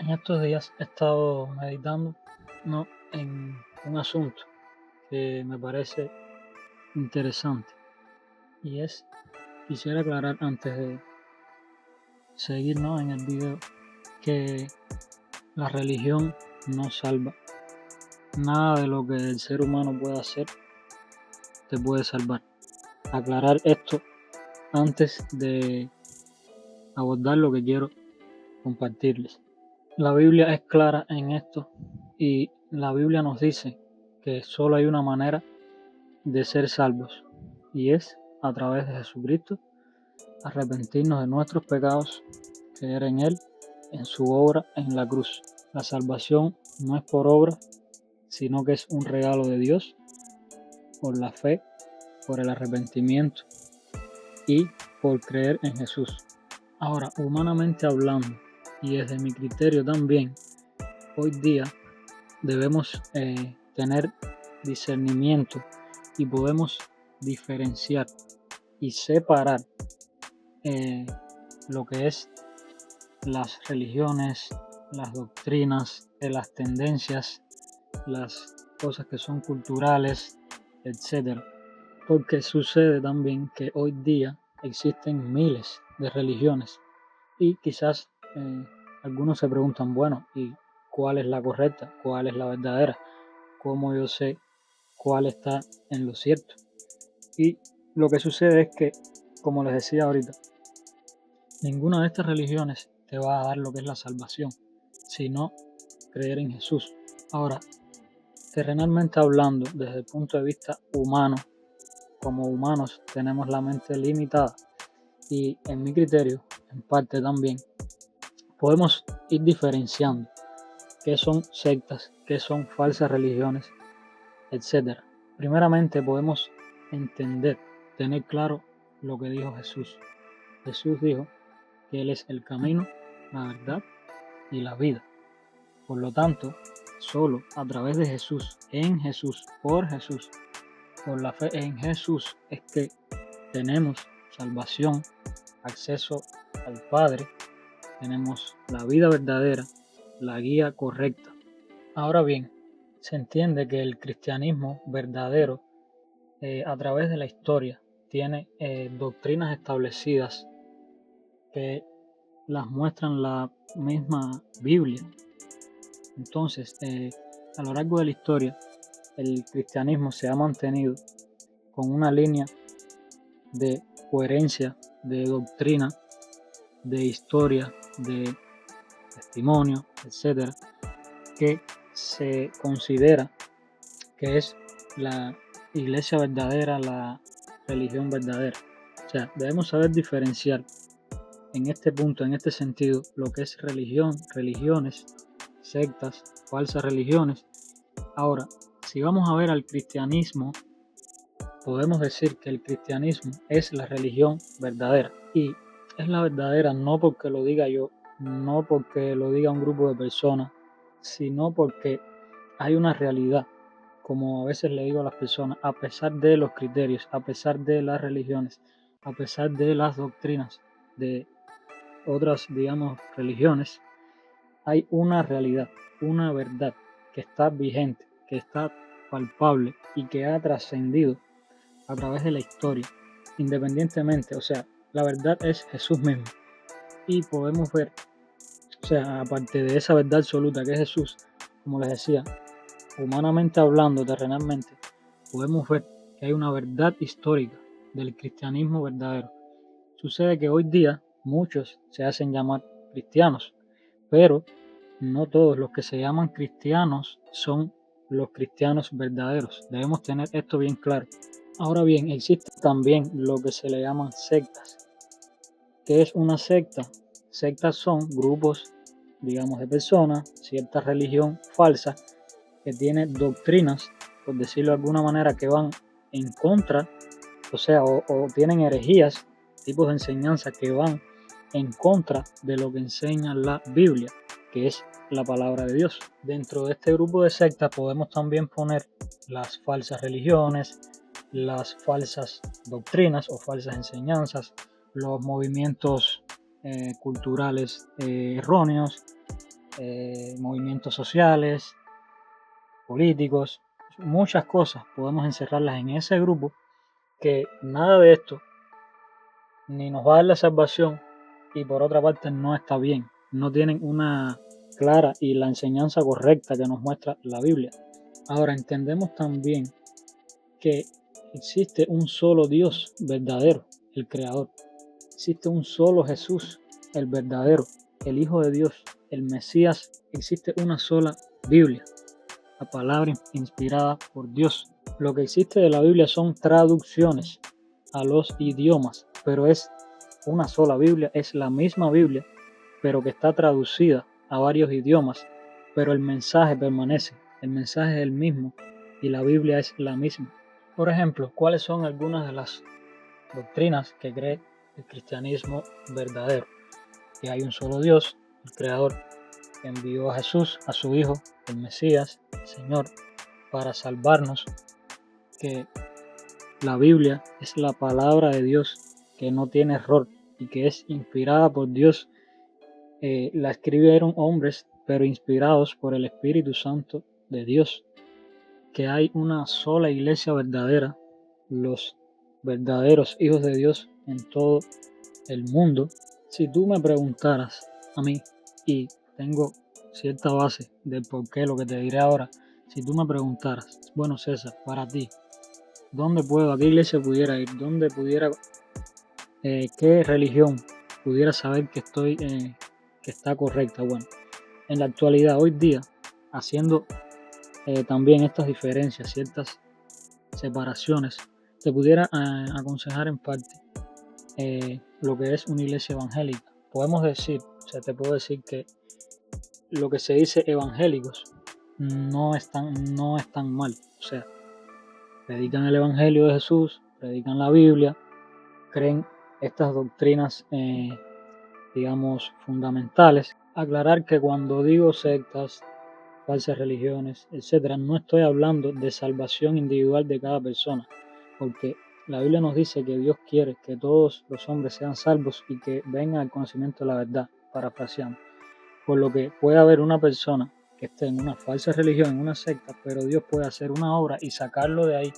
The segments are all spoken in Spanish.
En estos días he estado meditando, ¿no?, en un asunto que me parece interesante y quisiera aclarar antes de seguir, ¿no?, en el video, que la religión no salva. Nada de lo que el ser humano pueda hacer te puede salvar. Aclarar esto antes de abordar lo que quiero compartirles. La Biblia es clara en esto y la Biblia nos dice que solo hay una manera de ser salvos y es a través de Jesucristo, arrepentirnos de nuestros pecados, creer en Él, en su obra en la cruz. La salvación no es por obra, sino que es un regalo de Dios por la fe, por el arrepentimiento y por creer en Jesús. Ahora, humanamente hablando, y desde mi criterio también, hoy día debemos tener discernimiento y podemos diferenciar y separar lo que es las religiones, las doctrinas, las tendencias, las cosas que son culturales, etc. Porque sucede también que hoy día existen miles de religiones y quizás algunos se preguntan, bueno, ¿y cuál es la correcta? ¿Cuál es la verdadera? ¿Cómo yo sé cuál está en lo cierto? Y lo que sucede es que, como les decía ahorita, ninguna de estas religiones te va a dar lo que es la salvación, sino creer en Jesús. Ahora, terrenalmente hablando, desde el punto de vista humano, como humanos tenemos la mente limitada y en mi criterio, en parte también, podemos ir diferenciando qué son sectas, qué son falsas religiones, etc. Primeramente podemos entender, tener claro lo que dijo Jesús. Jesús dijo que Él es el camino, la verdad y la vida. Por lo tanto, solo a través de Jesús, en Jesús, por la fe en Jesús, es que tenemos salvación, acceso al Padre, tenemos la vida verdadera, la guía correcta. Ahora bien, se entiende que el cristianismo verdadero, a través de la historia, tiene doctrinas establecidas que las muestran la misma Biblia. Entonces, a lo largo de la historia, el cristianismo se ha mantenido con una línea de coherencia, de doctrina, de historia, de testimonio, etcétera, que se considera que es la iglesia verdadera, la religión verdadera. O sea, debemos saber diferenciar en este punto, en este sentido, lo que es religión, religiones, sectas, falsas religiones. Ahora, si vamos a ver al cristianismo, podemos decir que el cristianismo es la religión verdadera. Y es la verdadera no porque lo diga yo, no porque lo diga un grupo de personas, sino porque hay una realidad, como a veces le digo a las personas, a pesar de los criterios, a pesar de las religiones, a pesar de las doctrinas de otras, digamos, religiones, hay una realidad, una verdad que está vigente, que está palpable y que ha trascendido a través de la historia, independientemente, o sea, la verdad es Jesús mismo. Y podemos ver, o sea, aparte de esa verdad absoluta que es Jesús, como les decía, humanamente hablando, terrenalmente, podemos ver que hay una verdad histórica del cristianismo verdadero. Sucede que hoy día muchos se hacen llamar cristianos, pero no todos los que se llaman cristianos son los cristianos verdaderos. Debemos tener esto bien claro. Ahora bien, existe también lo que se le llaman sectas. ¿Qué es una secta? Sectas son grupos, digamos, de personas, cierta religión falsa, que tiene doctrinas, por decirlo de alguna manera, que van en contra, o sea, o tienen herejías, tipos de enseñanza que van en contra de lo que enseña la Biblia, que es la palabra de Dios. Dentro de este grupo de sectas podemos también poner las falsas religiones, las falsas doctrinas o falsas enseñanzas, los movimientos culturales erróneos, movimientos sociales, políticos, muchas cosas podemos encerrarlas en ese grupo, que nada de esto ni nos va a dar la salvación y por otra parte no está bien, no tienen una clara y la enseñanza correcta que nos muestra la Biblia. Ahora entendemos también que existe un solo Dios verdadero, el Creador. Existe un solo Jesús, el verdadero, el Hijo de Dios, el Mesías. Existe una sola Biblia, la palabra inspirada por Dios. Lo que existe de la Biblia son traducciones a los idiomas, pero es una sola Biblia, es la misma Biblia, pero que está traducida a varios idiomas, pero el mensaje permanece, el mensaje es el mismo y la Biblia es la misma. Por ejemplo, ¿cuáles son algunas de las doctrinas que cree el cristianismo verdadero? Que hay un solo Dios, el Creador, que envió a Jesús, a su Hijo, el Mesías, el Señor, para salvarnos, que la Biblia es la palabra de Dios, que no tiene error y que es inspirada por Dios. La escribieron hombres, pero inspirados por el Espíritu Santo de Dios, que hay una sola iglesia verdadera, los verdaderos hijos de Dios en todo el mundo. Si tú me preguntaras a mí, y tengo cierta base de por qué lo que te diré ahora, si tú me preguntaras, bueno César, para ti, ¿dónde puedo, a qué iglesia pudiera ir? ¿Dónde pudiera, qué religión pudiera saber que que está correcta? Bueno, en la actualidad, hoy día, haciendo también estas diferencias, ciertas separaciones, te pudiera aconsejar en parte lo que es una iglesia evangélica. Podemos decir, o sea, te puedo decir que lo que se dice evangélicos no están mal. O sea, predican el evangelio de Jesús, predican la Biblia, creen estas doctrinas, digamos, fundamentales. Aclarar que cuando digo sectas, falsas religiones, etcétera, no estoy hablando de salvación individual de cada persona, porque la Biblia nos dice que Dios quiere que todos los hombres sean salvos y que vengan al conocimiento de la verdad, parafraseando. Por lo que puede haber una persona que esté en una falsa religión, en una secta, pero Dios puede hacer una obra y sacarlo de ahí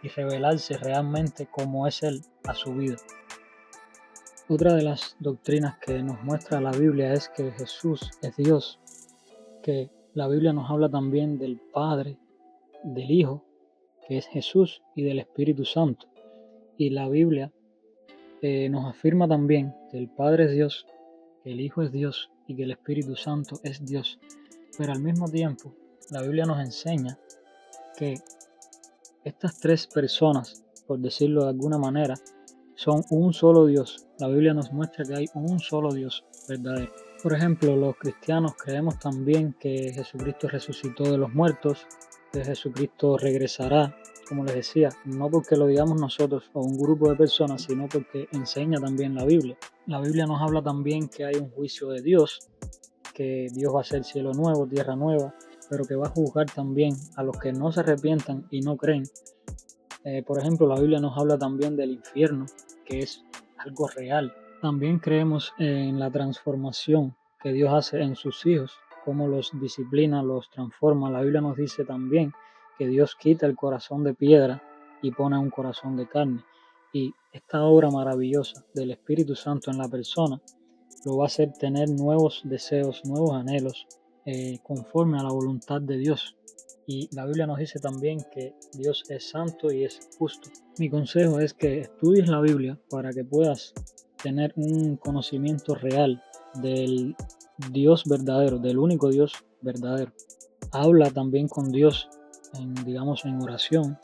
y revelarse realmente como es Él a su vida. Otra de las doctrinas que nos muestra la Biblia es que Jesús es Dios, que la Biblia nos habla también del Padre, del Hijo, que es Jesús, y del Espíritu Santo. Y la Biblia nos afirma también que el Padre es Dios, que el Hijo es Dios y que el Espíritu Santo es Dios. Pero al mismo tiempo, la Biblia nos enseña que estas tres personas, por decirlo de alguna manera, son un solo Dios. La Biblia nos muestra que hay un solo Dios verdadero. Por ejemplo, los cristianos creemos también que Jesucristo resucitó de los muertos, que Jesucristo regresará, como les decía, no porque lo digamos nosotros o un grupo de personas, sino porque enseña también la Biblia. La Biblia nos habla también que hay un juicio de Dios, que Dios va a hacer cielo nuevo, tierra nueva, pero que va a juzgar también a los que no se arrepientan y no creen. Por ejemplo, la Biblia nos habla también del infierno, que es algo real. También creemos en la transformación que Dios hace en sus hijos, cómo los disciplina, los transforma. La Biblia nos dice también que Dios quita el corazón de piedra y pone un corazón de carne. Y esta obra maravillosa del Espíritu Santo en la persona lo va a hacer tener nuevos deseos, nuevos anhelos, conforme a la voluntad de Dios. Y la Biblia nos dice también que Dios es santo y es justo. Mi consejo es que estudies la Biblia para que puedas tener un conocimiento real del Dios verdadero, del único Dios verdadero. Habla también con Dios, digamos, en oración.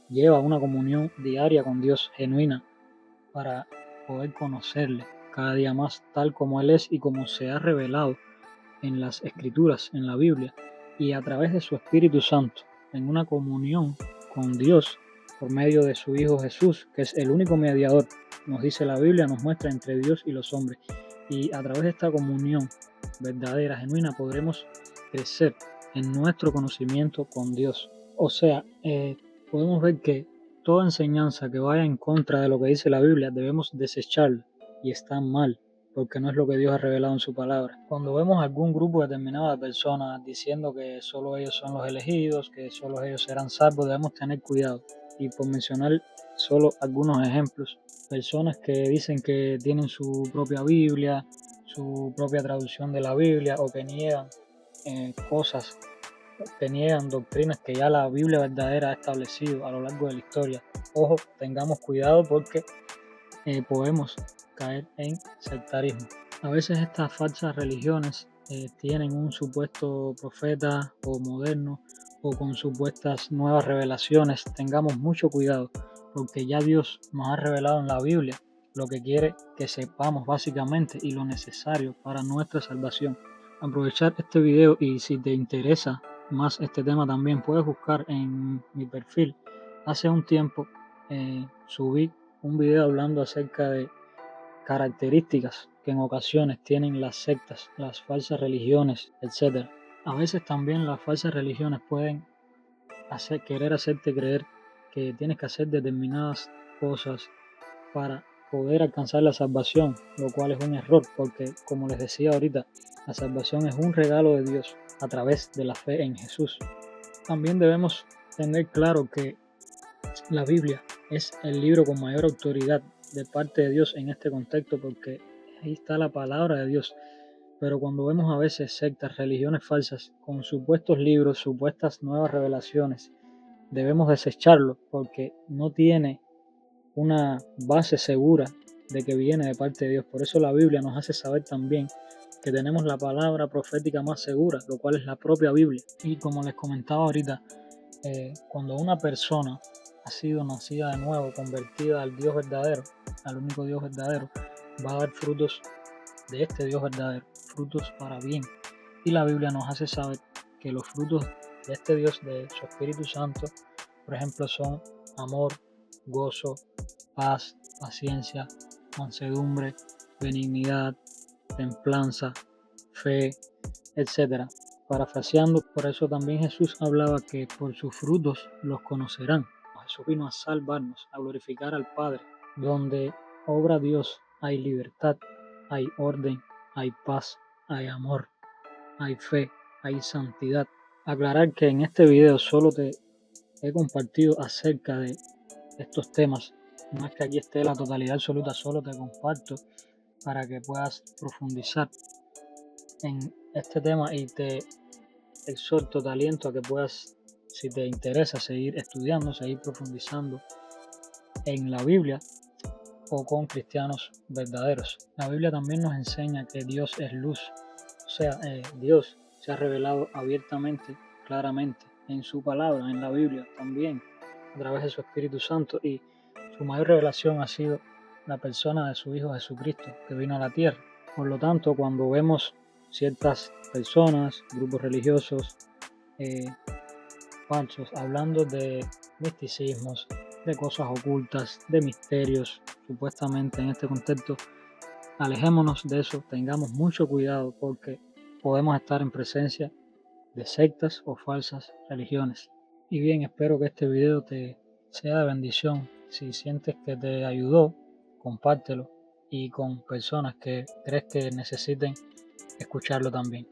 Lleva una comunión diaria con Dios genuina para poder conocerle cada día más tal como Él es y como se ha revelado en las Escrituras, en la Biblia, y a través de su Espíritu Santo, en una comunión con Dios por medio de su Hijo Jesús, que es el único mediador, nos dice la Biblia, nos muestra entre Dios y los hombres. Y a través de esta comunión verdadera, genuina, podremos crecer en nuestro conocimiento con Dios. O sea, podemos ver que toda enseñanza que vaya en contra de lo que dice la Biblia debemos desecharla y está mal. porque no es lo que Dios ha revelado en su palabra. Cuando vemos algún grupo determinado de personas diciendo que solo ellos son los elegidos, que solo ellos serán salvos, debemos tener cuidado. Y por mencionar solo algunos ejemplos, personas que dicen que tienen su propia Biblia, su propia traducción de la Biblia, o que niegan cosas, que niegan doctrinas que ya la Biblia verdadera ha establecido a lo largo de la historia. Ojo, tengamos cuidado porque podemos caer en sectarismo. A veces estas falsas religiones tienen un supuesto profeta o moderno o con supuestas nuevas revelaciones. Tengamos mucho cuidado porque ya Dios nos ha revelado en la Biblia lo que quiere que sepamos básicamente y lo necesario para nuestra salvación. Aprovechar este video, y si te interesa más este tema también puedes buscar en mi perfil. Hace un tiempo subí un video hablando acerca de características que en ocasiones tienen las sectas, las falsas religiones, etc. A veces también las falsas religiones pueden querer hacerte creer que tienes que hacer determinadas cosas para poder alcanzar la salvación, lo cual es un error, porque como les decía ahorita, la salvación es un regalo de Dios a través de la fe en Jesús. También debemos tener claro que la Biblia es el libro con mayor autoridad de parte de Dios en este contexto, porque ahí está la palabra de Dios. Pero cuando vemos a veces sectas, religiones falsas con supuestos libros, supuestas nuevas revelaciones, debemos desecharlo porque no tiene una base segura de que viene de parte de Dios. Por eso la Biblia nos hace saber también que tenemos la palabra profética más segura, lo cual es la propia Biblia. Y como les comentaba ahorita, cuando una persona ha sido nacida de nuevo, convertida al Dios verdadero, al único Dios verdadero, va a dar frutos de este Dios verdadero, frutos para bien. Y la Biblia nos hace saber que los frutos de este Dios, de su Espíritu Santo, por ejemplo, son amor, gozo, paz, paciencia, mansedumbre, benignidad, templanza, fe, etc. Parafraseando, por eso también Jesús hablaba que por sus frutos los conocerán. Jesús vino a salvarnos, a glorificar al Padre. Donde obra Dios hay libertad, hay orden, hay paz, hay amor, hay fe, hay santidad. Aclarar que en este video solo te he compartido acerca de estos temas. No es que aquí esté la totalidad absoluta, solo te comparto para que puedas profundizar en este tema y te exhorto, te aliento a que puedas, si te interesa, seguir estudiando, seguir profundizando en la Biblia o con cristianos verdaderos. La Biblia también nos enseña que Dios es luz, o sea, Dios se ha revelado abiertamente, claramente, en su palabra, en la Biblia también, a través de su Espíritu Santo, y su mayor revelación ha sido la persona de su Hijo Jesucristo, que vino a la tierra. Por lo tanto, cuando vemos ciertas personas, grupos religiosos falsos, hablando de misticismos, de cosas ocultas, de misterios, supuestamente en este contexto, alejémonos de eso, tengamos mucho cuidado porque podemos estar en presencia de sectas o falsas religiones. Y bien, espero que este video te sea de bendición. Si sientes que te ayudó, compártelo y con personas que crees que necesiten escucharlo también.